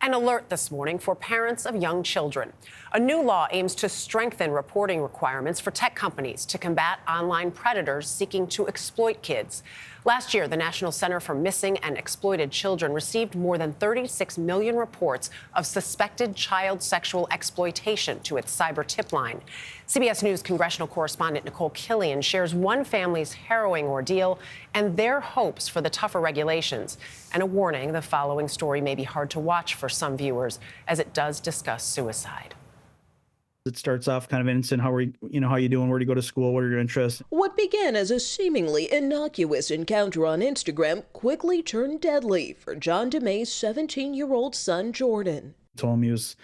An alert this morning for parents of young children. A new law aims to strengthen reporting requirements for tech companies to combat online predators seeking to exploit kids. Last year, the National Center for Missing and Exploited Children received more than 36 million reports of suspected child sexual exploitation to its cyber tip line. CBS News congressional correspondent Nicole Killian shares one family's harrowing ordeal and their hopes for the tougher regulations. And a warning, the following story may be hard to watch for some viewers as it does discuss suicide. It starts off kind of innocent. How you doing? Where do you go to school? What are your interests? What began as a seemingly innocuous encounter on Instagram quickly turned deadly for John DeMay's 17-year-old son, Jordan. Told him he was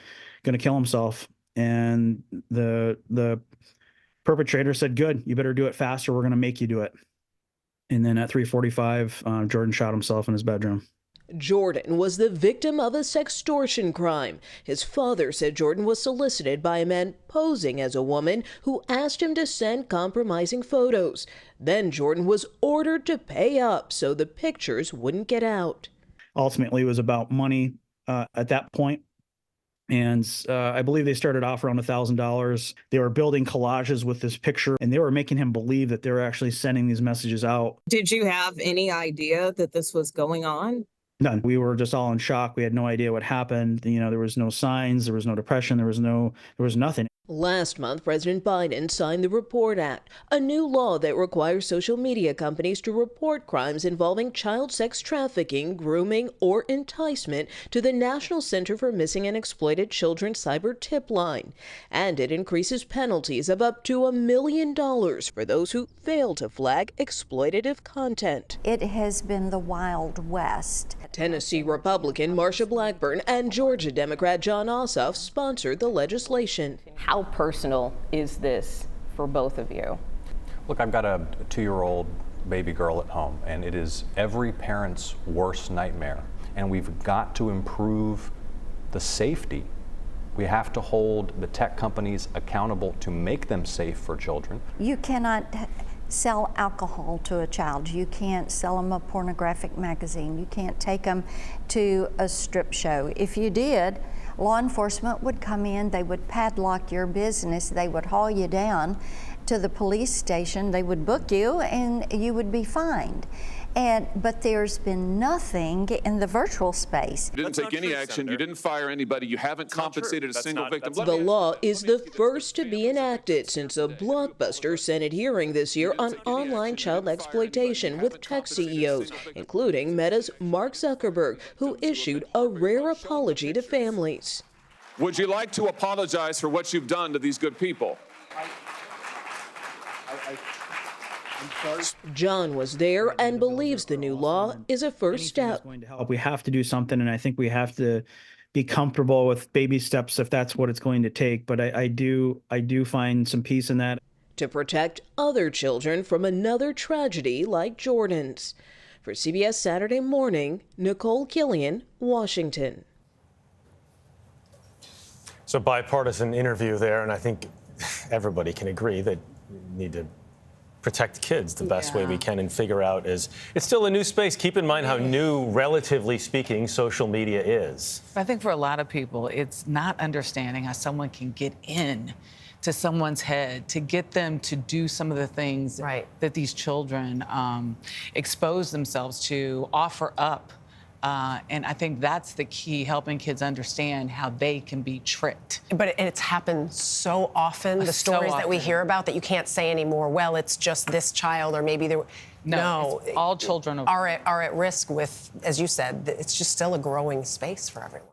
going to kill himself. And the perpetrator said, "Good, you better do it faster. We're going to make you do it." And then at 3:45, Jordan shot himself in his bedroom. Jordan was the victim of a sextortion crime. His father said Jordan was solicited by a man posing as a woman who asked him to send compromising photos. Then Jordan was ordered to pay up so the pictures wouldn't get out. Ultimately, it was about money at that point. And I believe they started off around $1,000. They were building collages with this picture, and they were making him believe that they were actually sending these messages out. Did you have any idea that this was going on? None. We were just all in shock. We had no idea what happened. There was no signs. There was no depression. There was nothing. Last month, President Biden signed the Report Act, a new law that requires social media companies to report crimes involving child sex trafficking, grooming, or enticement to the National Center for Missing and Exploited Children cyber tip line. And it increases penalties of up to $1 million for those who fail to flag exploitative content. It has been the Wild West. Tennessee Republican Marsha Blackburn and Georgia Democrat John Ossoff sponsored the legislation. How personal is this for both of you? Look, I've got a 2-year-old baby girl at home, and it is every parent's worst nightmare. And we've got to improve the safety. We have to hold the tech companies accountable to make them safe for children. You cannot sell alcohol to a child. You can't sell them a pornographic magazine. You can't take them to a strip show. If you did, law enforcement would come in, they would padlock your business, they would haul you down to the police station, they would book you, and you would be fined. But there's been nothing in the virtual space. You didn't take any action. You didn't fire anybody. You haven't compensated a single victim. The law is the first to be enacted since a blockbuster Senate hearing this year on online child exploitation with tech CEOs, including Meta's Mark Zuckerberg, who issued a rare apology to families. Would you like to apologize for what you've done to these good people? John was there and believes the new law is a first step. Going to help. We have to do something, and I think we have to be comfortable with baby steps if that's what it's going to take. But I do find some peace in that. To protect other children from another tragedy like Jordan's. For CBS Saturday Morning, Nicole Killian, Washington. So bipartisan interview there, and I think everybody can agree that we need to protect kids the best way we can and figure out it's still a new space. Keep in mind how new, relatively speaking, social media is. I think for a lot of people, it's not understanding how someone can get in to someone's head to get them to do some of the things that these children expose themselves to, offer up. And I think that's the key, helping kids understand how they can be tricked. But it's happened so often, the stories that we hear about, that you can't say anymore, well, it's just this child, or maybe there... No, all children are at risk with, as you said, it's just still a growing space for everyone.